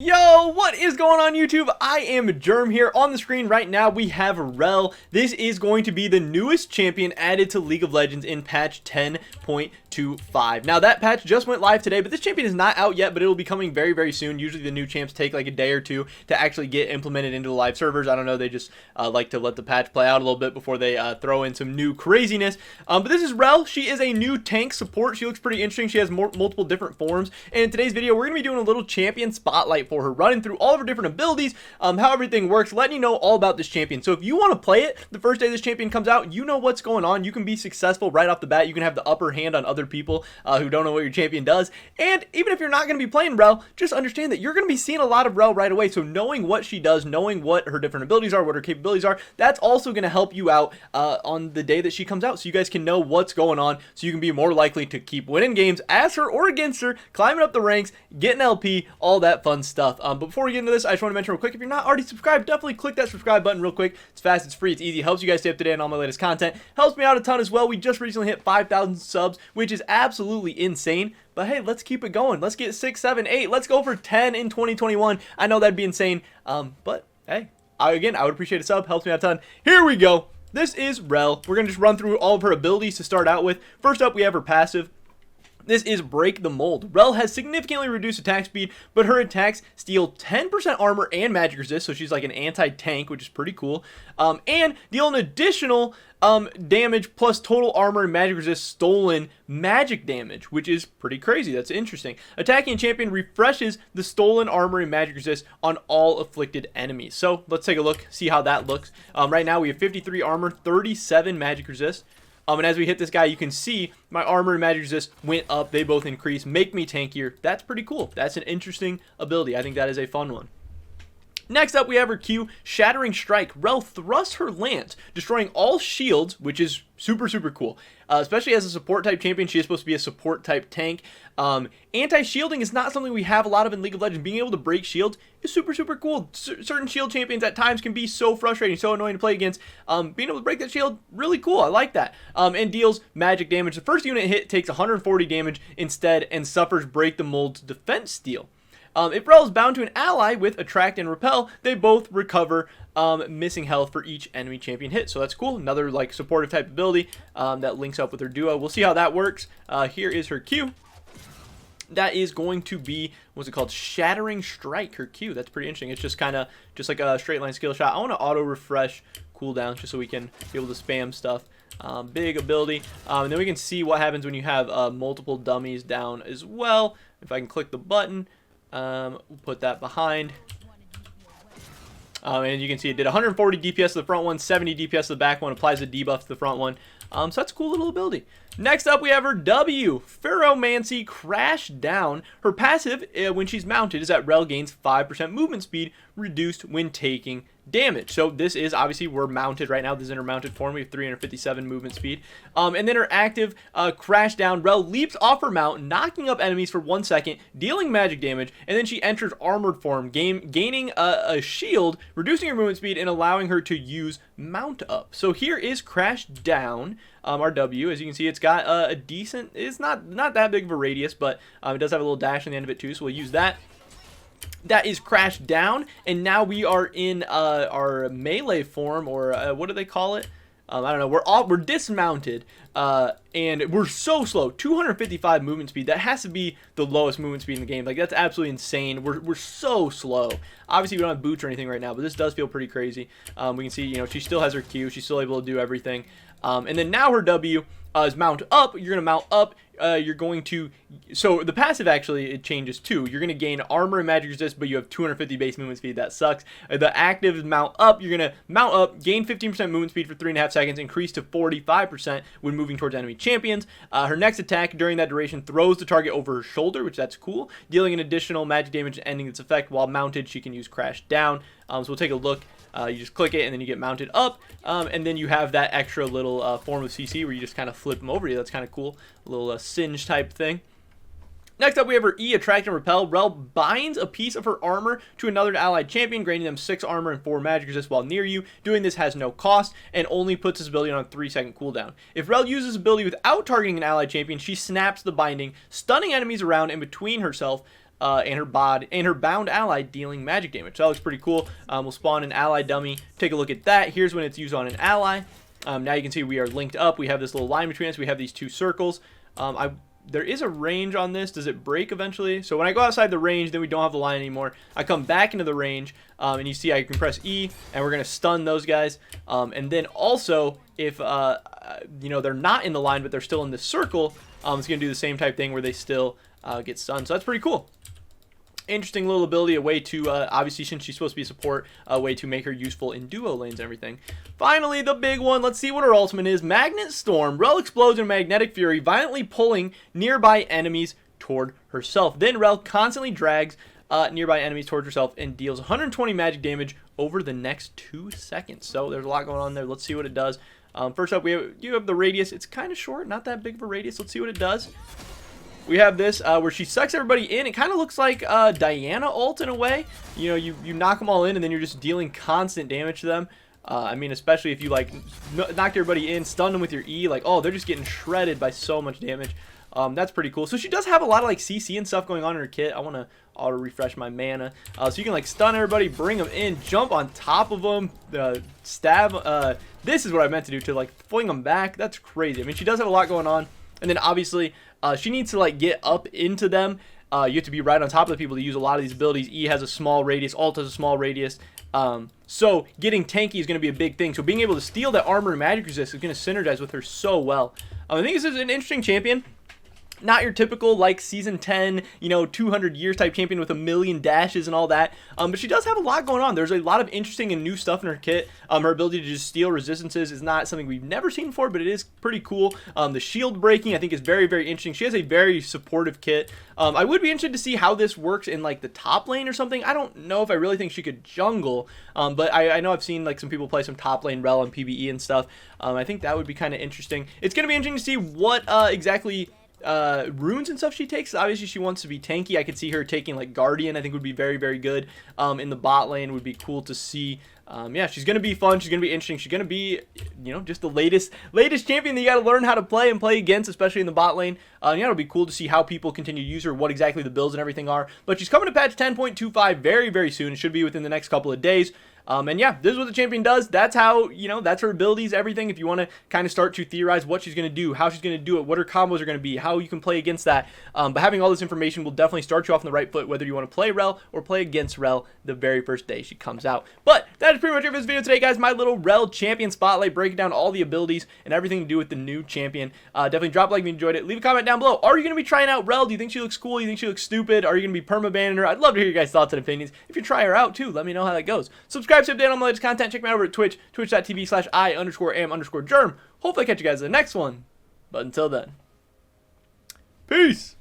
Yo, what is going on YouTube? I am Germ here. On the screen right now we have Rell. This is going to be the newest champion added to League of Legends in patch 10.25. Now that patch just went live today, but this champion is not out yet, but it will be coming very soon. Usually the new champs take like a day or two to actually get implemented into the live servers. I don't know, they just like to let the patch play out a little bit before they throw in some new craziness. But this is Rell. She is a new tank support. She looks pretty interesting. She has multiple different forms, and in today's video we're going to be doing a little champion spotlight for her, running through all of her different abilities, how everything works, letting you know all about this champion. So if you want to play it the first day this champion comes out, you know what's going on. You can be successful right off the bat. You can have the upper hand on other people who don't know what your champion does. And even if you're not going to be playing Rell, just understand that you're going to be seeing a lot of Rell right away. So knowing what she does, knowing what her different abilities are, what her capabilities are, that's also going to help you out on the day that she comes out, so you guys can know what's going on, so you can be more likely to keep winning games as her or against her, climbing up the ranks, getting LP, all that fun stuff. But before we get into this, I just want to mention real quick, if you're not already subscribed, definitely click that subscribe button real quick. It's fast, it's free, it's easy, helps you guys stay up to date on all my latest content, helps me out a ton as well. We just recently hit 5,000 subs, which is absolutely insane. But hey, let's keep it going. Let's get 6, 7, 8. Let's go for 10 in 2021. I know that'd be insane, but hey, I would appreciate a sub. Helps me out a ton. Here we go. This is Rell. We're going to just run through all of her abilities to start out with. First up, we have her passive. This is Break the Mold. Rell has significantly reduced attack speed, but her attacks steal 10% armor and magic resist, so she's like an anti-tank, which is pretty cool. And deal an additional damage plus total armor and magic resist stolen magic damage, which is pretty crazy. That's interesting. Attacking a champion refreshes the stolen armor and magic resist on all afflicted enemies. So let's take a look, see how that looks. Right now we have 53 armor, 37 magic resist. And as we hit this guy, you can see my armor and magic resist went up. They both increase, make me tankier. That's pretty cool. That's an interesting ability. I think that is a fun one. Next up, we have her Q, Shattering Strike. Rell thrusts her lance, destroying all shields, which is super cool. Especially as a support type champion, she is supposed to be a support type tank. Anti-shielding is not something we have a lot of in League of Legends. Being able to break shields is super cool. Certain shield champions at times can be so frustrating, so annoying to play against. Being able to break that shield, really cool. I like that. And deals magic damage. The first unit hit takes 140 damage instead and suffers Break the Mold's defense steal. If Rell is bound to an ally with Attract and Repel, they both recover missing health for each enemy champion hit. So that's cool. Another like supportive type ability that links up with her duo. We'll see how that works. Here is her Q. That is going to be, what's it called? Shattering Strike, her Q. That's pretty interesting. It's just kind of just like a straight line skill shot. I want to auto refresh cooldowns just so we can be able to spam stuff. Big ability. And then we can see what happens when you have multiple dummies down as well. If I can click the button. We'll put that behind. And you can see it did 140 DPS to the front one, 70 DPS to the back one, applies a debuff to the front one. So that's a cool little ability. Next up, we have her W, Pheromancy Crash Down. Her passive, when she's mounted, is that Rell gains 5% movement speed, reduced when taking damage. So this is, obviously, we're mounted right now. This is in her mounted form. We have 357 movement speed. And then her active, Crash Down. Rell leaps off her mount, knocking up enemies for 1 second, dealing magic damage, and then she enters armored form, gaining a shield, reducing her movement speed, and allowing her to use mount up. So here is Crash Down. Our W, as you can see, it's got a decent, it's not that big of a radius, but it does have a little dash on the end of it too, so we'll use that. That is Crash Down, and now we are in our melee form, or what do they call it? I don't know. We're dismounted, and we're so slow. 255 movement speed. That has to be the lowest movement speed in the game. Like, that's absolutely insane. We're so slow. Obviously, we don't have boots or anything right now, but this does feel pretty crazy. We can see, you know, she still has her Q. She's still able to do everything. And then now her W is mount up. You're going to mount up. You're going to, so the passive actually, it changes too. You're going to gain armor and magic resist, but you have 250 base movement speed. That sucks. The active is mount up. You're going to mount up, gain 15% movement speed for 3.5 seconds, increase to 45% when moving towards enemy champions. Her next attack during that duration throws the target over her shoulder, which that's cool, dealing an additional magic damage and ending its effect. While mounted, she can use Crash Down. So we'll take a look. You just click it and then you get mounted up, and then you have that extra little form of CC where you just kind of flip them over. That's kind of cool, a little singe type thing. Next up, we have her E, Attract and Repel. Rell binds a piece of her armor to another allied champion, granting them 6 armor and 4 magic resist while near you. Doing this has no cost and only puts this ability on a 3-second cooldown. If Rell uses this ability without targeting an allied champion, she snaps the binding, stunning enemies around and between herself and her bound ally dealing magic damage. So that looks pretty cool. We'll spawn an ally dummy. Take a look at that. Here's when it's used on an ally. Now you can see we are linked up. We have this little line between us. We have these two circles. There is a range on this. Does it break eventually? So when I go outside the range, then we don't have the line anymore. I come back into the range, and you see I can press E, and we're going to stun those guys. And then also, if you know, they're not in the line, but they're still in the circle, it's going to do the same type thing where they still get stunned. So that's pretty cool. Interesting little ability, a way to, obviously since she's supposed to be a support, a way to make her useful in duo lanes and everything. Finally, the big one, let's see what her ultimate is. Magnet Storm. Rell explodes in Magnetic Fury, violently pulling nearby enemies toward herself. Then Rell constantly drags nearby enemies towards herself and deals 120 magic damage over the next 2 seconds. So there's a lot going on there. Let's see what it does. First up, you have the radius. It's kind of short, not that big of a radius. Let's see what it does. We have this where she sucks everybody in. It kind of looks like Diana ult in a way. You know, you knock them all in and then you're just dealing constant damage to them. I mean, especially if you like knocked everybody in, stunned them with your E, like, oh, they're just getting shredded by so much damage. That's pretty cool. So she does have a lot of like CC and stuff going on in her kit. I want to auto refresh my mana. So you can like stun everybody, bring them in, jump on top of them, stab. This is what I meant to do, to like fling them back. That's crazy. I mean, she does have a lot going on. And then obviously she needs to like get up into them. You have to be right on top of the people to use a lot of these abilities. E has a small radius, ult has a small radius. So getting tanky is going to be a big thing. So being able to steal that armor and magic resist is going to synergize with her so well. I think this is an interesting champion. Not your typical like season 10, you know, 200 years type champion with a million dashes and all that. But she does have a lot going on. There's a lot of interesting and new stuff in her kit. Her ability to just steal resistances is not something we've never seen before, but it is pretty cool. The shield breaking I think is very, very interesting. She has a very supportive kit. I would be interested to see how this works in like the top lane or something. I don't know if I really think she could jungle, but I know I've seen like some people play some top lane Rell and PvE and stuff. I think that would be kind of interesting. It's going to be interesting to see what exactly runes and stuff she takes. Obviously she wants to be tanky. I could see her taking like Guardian. I think would be very, very good. In the bot lane would be cool to see. Yeah, she's gonna be fun. She's gonna be interesting. She's gonna be, you know, just the latest champion that you got to learn how to play and play against, especially in the bot lane. Yeah, it'll be cool to see how people continue to use her, what exactly the builds and everything are. But she's coming to patch 10.25 very, very soon. It should be within the next couple of days. And yeah, this is what the champion does. That's how, you know, that's her abilities, everything. If you want to kind of start to theorize what she's going to do, how she's going to do it, what her combos are going to be, how you can play against that. But having all this information will definitely start you off on the right foot, whether you want to play Rell or play against Rell the very first day she comes out. But that is pretty much it for this video today, guys. My little Rell champion spotlight, breaking down all the abilities and everything to do with the new champion. Definitely drop a like if you enjoyed it. Leave a comment down below. Are you going to be trying out Rell? Do you think she looks cool? Do you think she looks stupid? Are you going to be permabanning her? I'd love to hear your guys' thoughts and opinions. If you try her out too, let me know how that goes. Subscribe to update on my latest content. Check me out over at Twitch, twitch.tv/I_am_Germ. Hopefully I catch you guys in the next one. But until then, peace.